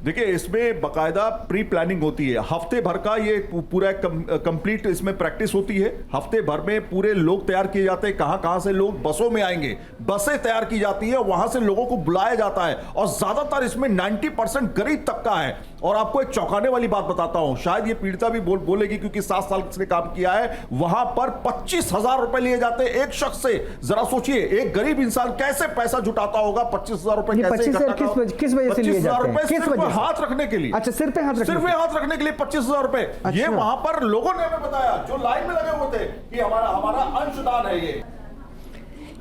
देखिए, इसमें बकायदा प्री प्लानिंग होती है। हफ्ते भर का ये पूरा कंप्लीट इसमें प्रैक्टिस होती है। हफ्ते भर में पूरे लोग तैयार किए जाते हैं। कहां कहां से लोग बसों में आएंगे, बसें तैयार की जाती है, वहां से लोगों को बुलाया जाता है, और ज्यादातर इसमें 90% गरीब तबका है। और आपको एक चौंकाने वाली बात बताता हूं, शायद ये पीड़िता भी बोलेगी, क्योंकि 7 साल से काम किया है। वहां पर 25,000 रुपए लिए जाते हैं एक शख्स से। जरा सोचिए, एक गरीब इंसान कैसे पैसा जुटाता होगा? 25,000 रुपए कैसे किस वजह से लिए जाते हैं? किस वजह से? हाथ रखने के लिए। अच्छा, सिर पे हाथ रखने के लिए 25,000 रुपए। अच्छा। ये वहां पर लोगों ने हमें बताया, जो लाइन में लगे हुए थे, कि हमारा अंशदान है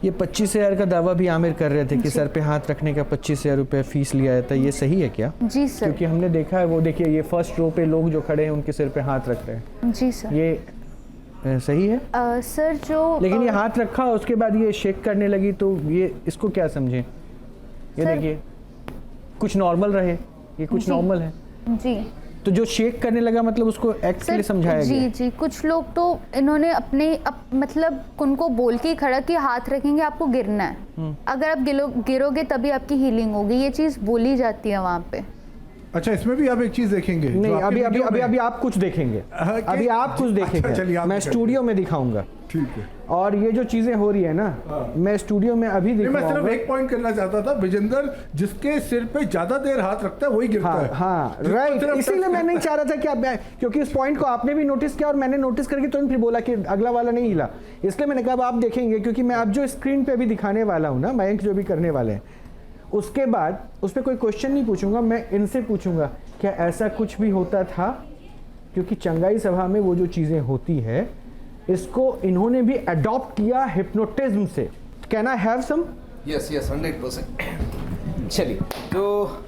ये 25,000 का दावा भी आमिर कर रहे थे कि सर पे हाथ रखने का 25,000 रुपए फीस लिया जाता है। ये सही है क्या? जी सर। क्योंकि हमने देखा है, वो देखिए, ये फर्स्ट रो पे लोग जो खड़े हैं उनके सिर पे हाथ रख रहे हैं। जी सर। ये सही है? सर जो लेकिन ये हाथ रखा, उसके बाद ये शेक करने लगी, तो ये इसको क्या समझे? ये देखिए, कुछ नॉर्मल रहे, ये कुछ नॉर्मल है जी। तो जो शेक करने लगा, मतलब उसको एक्ट के लिए समझाया जी गया? जी, कुछ लोग तो इन्होंने मतलब उनको बोल के खड़ा कि हाथ रखेंगे, आपको गिरना है, अगर आप गिरोगे तभी आपकी हीलिंग होगी, ये चीज़ बोली जाती है वहाँ पे। अच्छा, इसमें भी आप एक चीज देखेंगे? नहीं, अभी आप कुछ देखेंगे, अभी आप कुछ देखेंगे। चलिए, मैं स्टूडियो में दिखाऊंगा। ठीक है। और ये जो चीजें हो रही है ना, मैं स्टूडियो में अभी मैं सिर्फ दिखाऊंगा। एक पॉइंट करना चाहता था, विजेंदर जिसके सिर पे ज्यादा देर हाथ रखता है वही गिरता है। हाँ, राइट। इसीलिए मैं नहीं चाह रहा था कि आप, क्योंकि इस पॉइंट को आपने भी नोटिस किया और मैंने नोटिस करके तुरंत फिर बोला कि अगला वाला नहीं हिला, इसलिए मैंने कहा अब आप देखेंगे, क्योंकि मैं अब जो स्क्रीन पे अभी दिखाने वाला हूँ ना, मयंक जो भी करने वाले हैं, उसके बाद उस पर कोई क्वेश्चन नहीं पूछूंगा, मैं इनसे पूछूंगा क्या ऐसा कुछ भी होता था? क्योंकि चंगाई सभा में वो जो चीज़ें होती है, इसको इन्होंने भी अडॉप्ट किया हिप्नोटिज्म से। Can I have some? Yes 100%। चलिए, तो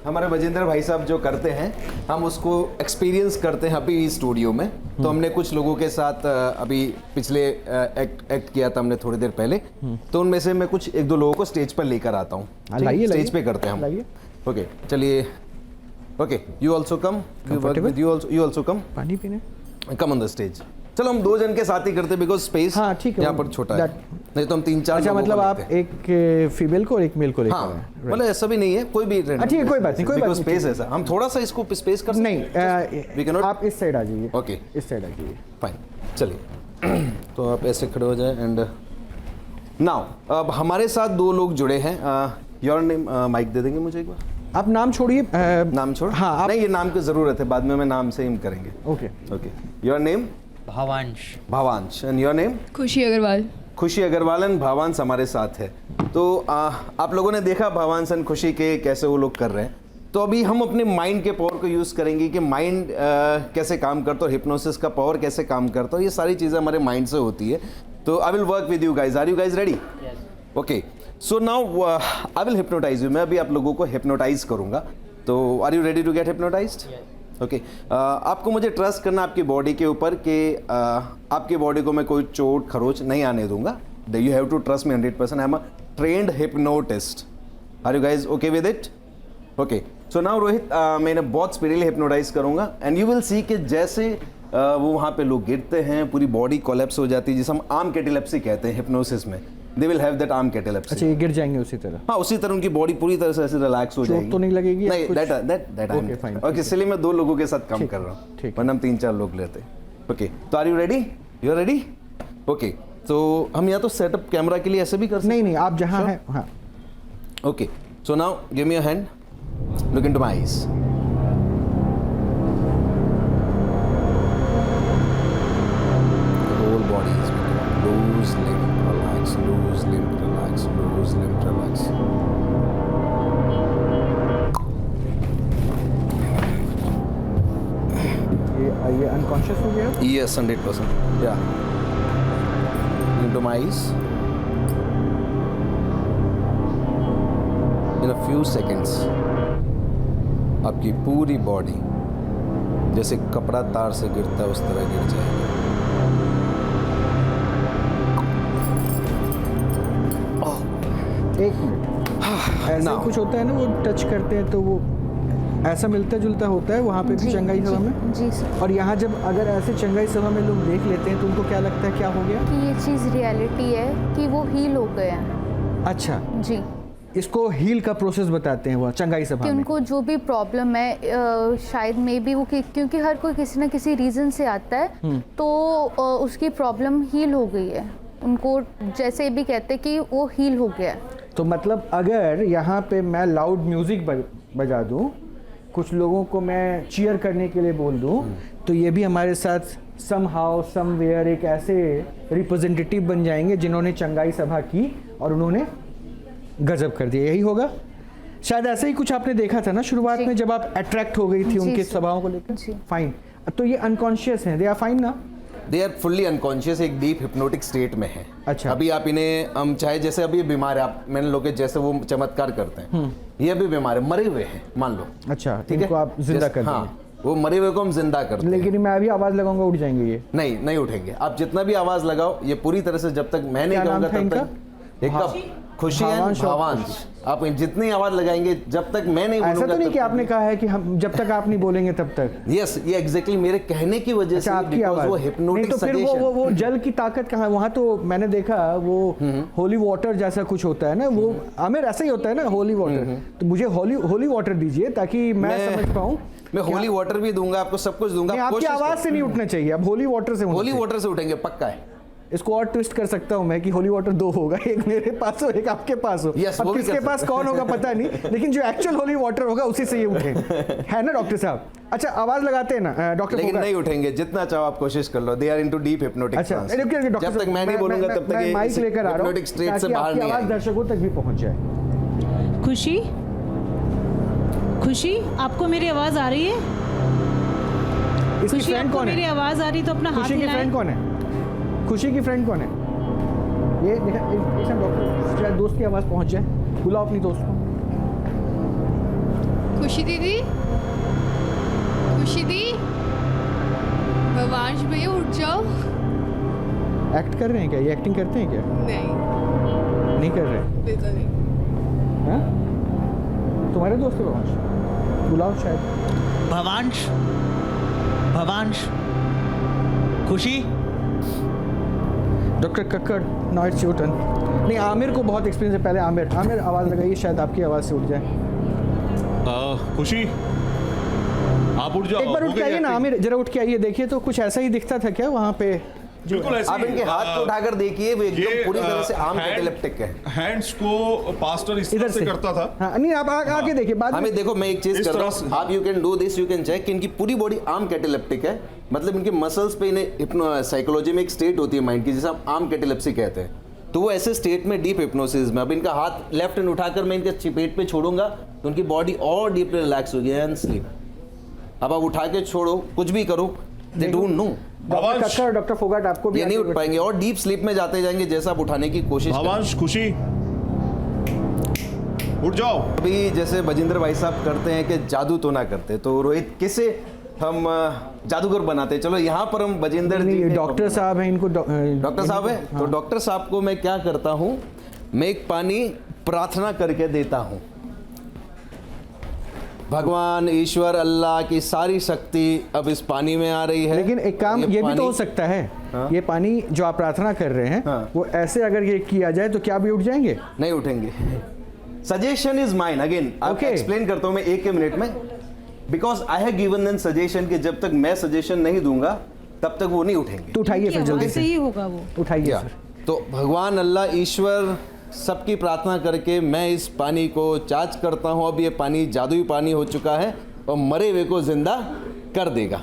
हमारे बजेंद्र भाई साहब जो करते हैं, हम उसको एक्सपीरियंस करते हैं अभी स्टूडियो में। तो हमने कुछ लोगों के साथ अभी पिछले एक्ट किया था हमने थोड़ी देर पहले, तो उनमें से मैं कुछ 1-2 लोगों को स्टेज पर लेकर आता हूँ। स्टेज पे करते हैं हम। ओके, चलिए। Okay, you also come, you also come, पानी पीने कम ऑन द स्टेज। चलो, हम 2 जन के साथ ही करते हैं, बिकॉज स्पेस यहाँ पर छोटा है, नहीं तो हम 3-4। अच्छा, मतलब आप एक फीमेल को और एक मेल को लेकर हाँ, मतलब ऐसा भी नहीं है, कोई भी। ठीक है, कोई बात नहीं, कोई बात नहीं। स्पेस ऐसा हम थोड़ा सा इसको स्पेस कर नहीं, वी कैन नॉट। आप इस साइड आ जाइए। ओके, इस साइड आ जाइए। फाइन, चलिए। तो आप ऐसे खड़े हो जाए एंड नाउ अब हमारे साथ 2 लोग जुड़े हैं। योर नेम, माइक दे देंगे मुझे एक बार? आप नाम छोड़िए। नाम छोड़? हाँ, नहीं, ये नाम की जरूरत है, बाद में मैं नाम से ही करेंगे। Okay okay, your name? Bhavansh. And your name? Khushi Agarwal. खुशी अग्रवाल एंड भावांश हमारे साथ है। तो आप लोगों ने देखा भावांश एंड खुशी के कैसे वो लोग कर रहे हैं। तो अभी हम अपने माइंड के पावर को यूज़ करेंगे कि माइंड कैसे काम करता है, हिप्नोसिस का पावर कैसे काम करता है, ये सारी चीज़ें हमारे माइंड से होती है। तो I will work with you guys. Are you guys ready? Okay, so now I will hypnotise you. मैं अभी आप लोगों को हिप्नोटाइज करूंगा। तो are you ready to get hypnotised? Okay, आपको मुझे ट्रस्ट करना आपकी बॉडी के ऊपर कि आपकी बॉडी को मैं कोई चोट खरोच नहीं आने दूंगा। You have to trust me 100%। I am a trained hypnotist. Are you guys okay with it? Okay, so now Rohit, मैंने बहुत स्पीडली हिप्नोटाइज करूंगा एंड यू विल सी कि जैसे वो वहाँ पे लोग गिरते हैं, पूरी बॉडी कोलैप्स हो जाती है, जिसे हम आर्म कैटेलेप्सी कहते हैं हिप्नोसिस में। They will have that arm catalepsy. अच्छा, ये गिर जाएंगे उसी तरह? हाँ, उसी तरह उनकी बॉडी पूरी तरह से ऐसे रिलैक्स हो जाएगी। चोट तो नहीं लगेगी? नहीं, कुछ? दैट Okay, fine, और इसलिए मैं 2 लोगों के साथ काम ठीक, कर रहा हूँ, ठीक। वरना हम 3-4 लोग लेते। ओके, तो are you ready? You are ready? Okay, तो हम यहाँ तो सेटअप कैमरा के लिए ऐसे भी कर सकते नहीं, आप जहाँ हैं, हाँ। Okay, so now give me your hand, look into my eyes. Whole body is loose limp relax, loose limp relax, loose limp relax. ये अनकॉन्शियस हो गया? Yes, 100%. Yeah. Into my eyes. In a few seconds, आपकी पूरी body जैसे कपड़ा तार से गिरता है उस तरह गिर जाएगी। एक मिनट, ऐसा Now. कुछ होता है ना, वो टच करते हैं तो वो ऐसा मिलता जुलता होता है वहाँ पे भी जी, चंगाई सभा जी, में? जी सर। और यहाँ जब अगर ऐसे चंगाई सभा में लोग देख लेते हैं तो उनको क्या लगता है, क्या हो गया? कि ये चीज़ रियलिटी है कि वो हील हो गए हैं। अच्छा, जी, इसको हील का प्रोसेस बताते हैं वो चंगाई कि सभा में। उनको जो भी प्रॉब्लम है शायद मे बी वो क्योंकि हर कोई किसी ना किसी रीज़न से आता है, तो उसकी प्रॉब्लम हील हो गई है। उनको जैसे भी कहते हैं कि वो हील हो गया है। तो मतलब अगर यहाँ पे मैं लाउड म्यूजिक बजा दूँ, कुछ लोगों को मैं चीयर करने के लिए बोल दूँ, तो ये भी हमारे साथ समहाउ समवेयर एक ऐसे रिप्रेजेंटेटिव बन जाएंगे जिन्होंने चंगाई सभा की और उन्होंने गजब कर दिया। यही होगा शायद, ऐसा ही कुछ आपने देखा था ना शुरुआत जी। में जब आप अट्रैक्ट हो गई थी जी, उनके सर। सभाओं को लेकर? जी। फाइन, तो ये अनकॉन्शियस हैं, दे आर फाइन ना? दे आर फुल्ली अनकॉन्शियस, एक डीप हिप्नोटिक स्टेट में है। अच्छा। अभी आप इन्हें हम चाहे जैसे अभी बीमार है, आप मैंने लोग जैसे वो चमत्कार करते हैं, ये अभी बीमार है, मरे हुए हैं मान लो, अच्छा, ठीक इनको है, आप जिंदा जैसे- कर देंगे। हाँ, वो मरे हुए को हम जिंदा करते हैं। लेकिन मैं अभी आवाज लगाऊंगा उठ जाएंगे ये? नहीं उठेंगे। आप जितना भी आवाज लगाओ, ये पूरी तरह से जब तक मैं नहीं क्या नाम कहूंगा था तब इनका? तक एक कप खुशी है, भावांश और भावांश। आप जितनी आवाज लगाएंगे जब तक मैं नहीं ऐसा बोलूंगा तो नहीं तब कि तक आपने कहा है कि हम जब तक आप नहीं बोलेंगे तब तक? यस, ये एग्जैक्टली मेरे कहने की वजह से, अच्छा, आपकी because आवाज वो नहीं, हिप्नोटिक तो फिर वो जल की ताकत कहाँ है? वहाँ तो मैंने देखा वो होली वाटर जैसा कुछ होता है ना, वो आमिर ऐसा ही होता है ना, होली वाटर। तो मुझे होली वाटर दीजिए ताकि मैं समझ पाऊँ। मैं होली वाटर भी दूंगा आपको, सब कुछ दूंगा। नहीं, आपकी कोशिश आवाज करो। से नहीं उठना चाहिए, अब होली वाटर से होली वाटर से उठेंगे, पक्का है। इसको और ट्विस्ट कर सकता हूँ मैं कि होली वाटर 2 होगा, एक मेरे पास हो एक आपके पास हो। Yes, अब वो भी किसके कर पास सकते कौन होगा पता नहीं, लेकिन जो एक्चुअल होली वाटर होगा उसी से ये उठे, है ना डॉक्टर साहब? अच्छा, आवाज लगाते हैं ना डॉक्टर? लेकिन नहीं उठेंगे, जितना चाहो आप कोशिश कर लो। They are into deep hypnotic. अच्छा, रुकिए डॉक्टर जब तक साहब, मैं नहीं बोलूंगा तब तक मैं ये माइक लेकर आ रहा हूँ हिप्नोटिक स्टेट से ताकि बाहर आपकी नहीं आवाज आएंगे। दर्शकों तक भी पहुंच जाए। खुशी, आपको मेरी आवाज़ आ रही है? इसकी खुशी, फ्रेंड आपको कौन मेरी है? आवाज़ आ रही तो अपना हाथ खुशी की फ्रेंड हिलाएं। कौन है? खुशी की फ्रेंड कौन है? ये देखा, डॉक्टर शायद दोस्त की आवाज पहुंच जाए, बुलाओ अपनी दोस्त को। खुशी दीदी, खुशी दी, भवांश भैया उठ जाओ। एक्ट कर रहे हैं क्या? ये एक्टिंग करते हैं क्या? नहीं, नहीं कर रहे? बिल्कुल नहीं। हाँ? तुम्हारे दोस्त के पहुंच, बुलाओ शायद। भवांश, भवांश, खुशी। Doctor Kakkar, now it's your turn. नहीं, आमिर को बहुत एक्सपीरियंस है, पहले आमिर आवाज़ लगाइए, शायद आपकी आवाज़ से उठ जाए। खुशी, आप उठ जाओ। एक बार हो उठ के गई आइए ना acting। आमिर, जरा उठ के आइए, देखिए तो कुछ ऐसा ही दिखता था क्या वहाँ पे? बिल्कुल ऐसे आप ही, इनके हाथ को उठाकर देखिए, वो एकदम ये, पूरी तरह से आर्म hand- कैटेलेप्टिक है। हैंड्स को पास्टर इस तरह से करता था। हाँ, नहीं आप आगे देखिए बाद में। हमें देखो, मैं एक चीज इस कर रहा तरह हूँ, से। आप you can do this, you can check, इनकी पूरी बॉडी आर्म कैटेलेप्टिक है, मतलब इनके मसल्स पे इन्हें साइकोलॉजी में एक स्टेट होती है माइंड की, जिसे आप आर्म कैटेलेप्सी कहते हैं। तो वो ऐसे स्टेट में डीप हिप्नोसिस में, अब इनका हाथ लेफ्ट हैंड उठाकर मैं इनके पेट पे छोड़ूंगा तो उनकी बॉडी और डीपली रिलैक्स होगी एंड स्लीप। अब आप उठा के छोड़ो, कुछ भी करो, they don't know, doctor Bhavansh. Kakkar, doctor Phogat आपको भी ये नहीं आगे उठ पाएंगे और डीप स्लीप में जाते जाएंगे जैसा आप उठाने की कोशिश करें। भवांश, खुशी, उठ जाओ। अभी जैसे बजिंदर भाई साहब करते हैं कि जादू तो ना करते, तो रोहित किसे हम जादूगर बनाते हैं? चलो यहाँ पर हम बजिंदर जी नहीं, के- डॉक्टर साहब हैं, इनको डॉक्टर साहब है, तो डॉक्टर साहब को मैं क्या करता हूँ, मैं एक पानी प्रार्थना करके देता हूँ। भगवान ईश्वर अल्लाह की सारी शक्ति अब इस पानी में आ रही है। लेकिन एक काम ये भी तो पानी- हो सकता है, हाँ? ये पानी जो आप प्रार्थना कर रहे हैं हाँ। वो ऐसे अगर ये किया जाए तो क्या भी उठ जाएंगे? नहीं उठेंगे। सजेशन इज माइन अगेन, आपको Okay. एक्सप्लेन करता हूं मैं एक मिनट में, because I have given them suggestion कि जब तक मैं सजेशन नहीं दूंगा तब तक वो नहीं उठेंगे। तो उठाइए फिर जल्दी से से, ही होगा वो। उठाइए क्या? सर। तो भगवान अल्लाह ईश्वर सबकी प्रार्थना करके मैं इस पानी को चार्ज करता हूं। अब ये पानी जादुई पानी हो चुका है और मरे हुए को जिंदा कर देगा।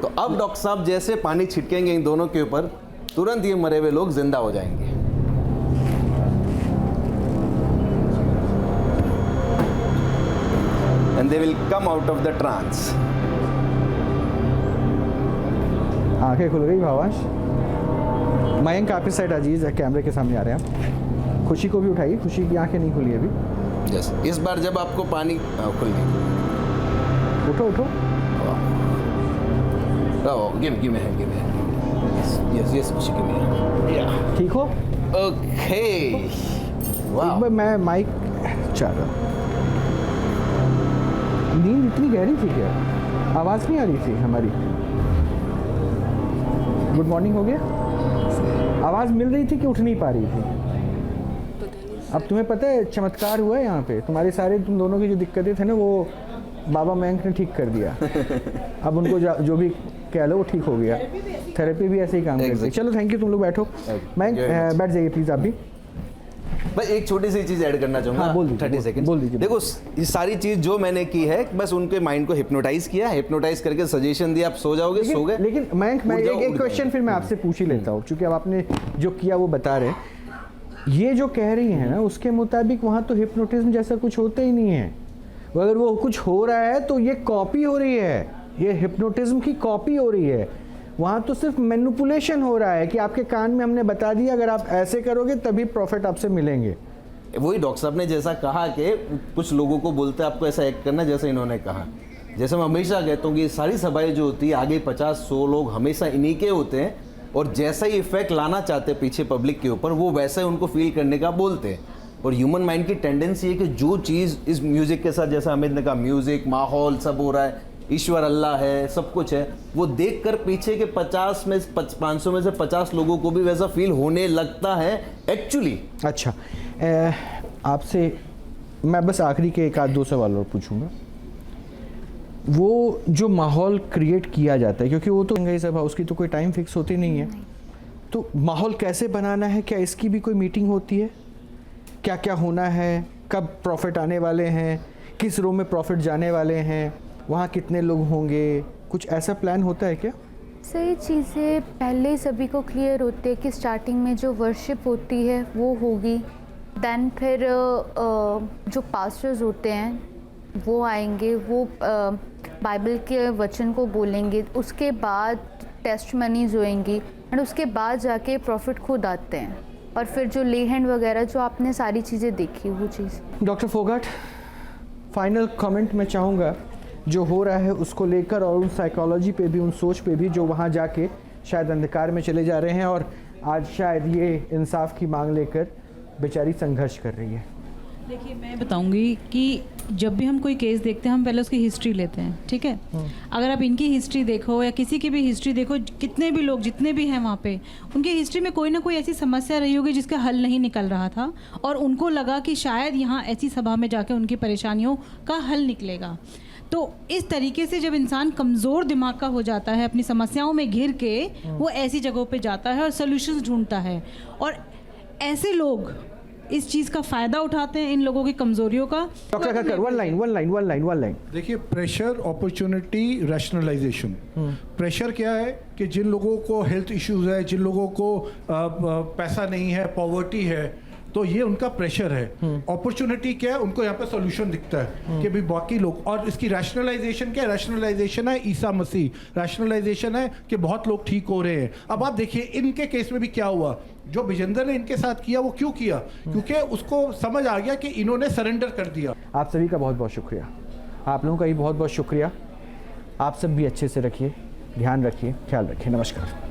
तो अब डॉक्टर साहब जैसे पानी छिड़केंगे इन दोनों के ऊपर, तुरंत ये मरे हुए लोग जिंदा हो जाएंगे। And they will come out of the trance. आंखें खुल गई भावांश। मयंक आप इस साइड अजीज कैमरे के सामने आ रहे हैं आप। खुशी को भी उठाइए, खुशी की आंखें नहीं खुली अभी। यस, इस बार जब आपको पानी खुल गई, उठो उठो। गिव मी यस यस खुशी गिव मी या ठीक हो? ओके एक वाह। बार मैं माइक चाह रहा हूँ। नींद इतनी गहरी थी क्या? आवाज़ नहीं आ रही थी हमारी? गुड मॉर्निंग हो गया? आवाज़ मिल रही थी कि उठ नहीं पा रही थी? अब तुम्हें पता है चमत्कार हुआ है यहाँ पे, तुम्हारे सारे तुम दोनों की जो दिक्कतें थे ना वो बाबा मयंक ने ठीक कर दिया। अब उनको जो भी कह लो वो ठीक हो गया। थेरेपी भी ऐसे ही काम करती है। चलो थैंक यू, तुम लोग बैठो। मयंक बैठ जाइए प्लीज़ आप भी। बस एक छोटी सी चीज ऐड करना चाहूंगा। हाँ, बोल दीजिए, 30 सेकंड बोल दीजिए। देखो ये सारी चीज जो मैंने की है बस उनके माइंड को हिप्नोटाइज किया, हिप्नोटाइज करके सजेशन दिया, आप सो जाओगे, सो गए। लेकिन मयंक मैं उठ जाओ, एक उठ क्वेश्चन जाओ। फिर मैं आपसे पूछ ही लेता हूँ, क्योंकि अब आपने जो किया वो बता रहे हैं। ये जो कह रही है ना उसके मुताबिक वहाँ तो हिप्नोटिज्म जैसा कुछ होता ही नहीं है। अगर वो कुछ हो रहा है तो ये कॉपी हो रही है, ये हिप्नोटिज्म की कॉपी हो रही है। वहाँ तो सिर्फ मैनिपुलेशन हो रहा है कि आपके कान में हमने बता दिया अगर आप ऐसे करोगे तभी प्रॉफिट आपसे मिलेंगे। वही डॉक्टर साहब ने जैसा कहा कि कुछ लोगों को बोलते हैं आपको ऐसा एक्ट करना, जैसे इन्होंने कहा। जैसे मैं हमेशा कहता हूँ कि ये सारी सभाएं जो होती है आगे 50-100 लोग हमेशा इन्हीं के होते हैं, और जैसा ही इफेक्ट लाना चाहते हैं पीछे पब्लिक के ऊपर वो वैसा ही उनको फील करने का बोलते हैं। और ह्यूमन माइंड की टेंडेंसी है कि जो चीज़ इस म्यूज़िक के साथ, जैसा अमित ने कहा, म्यूज़िक माहौल सब हो रहा है, ईश्वर अल्लाह है, सब कुछ है, वो देखकर पीछे के 50 में 500 में से 50 लोगों को भी वैसा फील होने लगता है एक्चुअली। अच्छा, आपसे मैं बस आखिरी के एक आध दो सवाल और पूछूंगा। वो जो माहौल क्रिएट किया जाता है, क्योंकि वो तो गई सभा, उसकी तो कोई टाइम फिक्स होती नहीं है, तो माहौल कैसे बनाना है? क्या इसकी भी कोई मीटिंग होती है? क्या क्या होना है? कब प्रॉफिट आने वाले हैं? किस रो में प्रॉफिट जाने वाले हैं? वहाँ कितने लोग होंगे? कुछ ऐसा प्लान होता है क्या? सही चीज़ें पहले ही सभी को क्लियर होती है कि स्टार्टिंग में जो वर्शिप होती है वो होगी, देन फिर जो पास्टर्स होते हैं वो आएंगे, वो बाइबल के वचन को बोलेंगे, उसके बाद टेस्ट मनीज होएंगी एंड उसके बाद जाके प्रॉफिट खुद आते हैं, और फिर जो ले हैंड वगैरह जो आपने सारी चीज़ें देखी वो चीज़। डॉक्टर फोगाट, फाइनल कमेंट मैं चाहूँगा जो हो रहा है उसको लेकर, और उन साइकोलॉजी पे भी, उन सोच पे भी जो वहाँ जाके शायद अंधकार में चले जा रहे हैं और आज शायद ये इंसाफ की मांग लेकर बेचारी संघर्ष कर रही है। देखिए मैं बताऊंगी कि जब भी हम कोई केस देखते हैं हम पहले उसकी हिस्ट्री लेते हैं, ठीक है? अगर आप इनकी हिस्ट्री देखो या किसी की भी हिस्ट्री देखो, कितने भी लोग जितने भी हैं वहाँ पे, उनकी हिस्ट्री में कोई ना कोई ऐसी समस्या रही होगी जिसका हल नहीं निकल रहा था, और उनको लगा कि शायद यहाँ ऐसी सभा में जाके उनकी परेशानियों का हल निकलेगा। तो इस तरीके से जब इंसान कमज़ोर दिमाग का हो जाता है, अपनी समस्याओं में घिर के वो ऐसी जगहों पे जाता है और सॉल्यूशंस ढूंढता है, और ऐसे लोग इस चीज़ का फ़ायदा उठाते हैं, इन लोगों की कमज़ोरियों का। Doctor Khakhar, one line. देखिए, प्रेशर, अपॉर्चुनिटी, रैशनलाइजेशन। प्रेशर क्या है कि जिन लोगों को हेल्थ इश्यूज है, जिन लोगों को पैसा नहीं है, पॉवर्टी है, तो ये उनका प्रेशर है। अपॉर्चुनिटी क्या है? उनको यहाँ पे सॉल्यूशन दिखता है कि भी बाकी लोग, और इसकी रैशनलाइजेशन क्या है? रैशनलाइजेशन है ईसा मसीह, रैशनलाइजेशन है कि बहुत लोग ठीक हो रहे हैं। अब आप देखिए इनके केस में भी क्या हुआ, जो विजेंद्र ने इनके साथ किया वो क्यों किया? क्योंकि उसको समझ आ गया कि इन्होंने सरेंडर कर दिया। आप सभी का बहुत बहुत शुक्रिया, आप लोगों का भी बहुत बहुत शुक्रिया। आप सब भी अच्छे से रखिए, ध्यान रखिए, ख्याल रखिए। नमस्कार।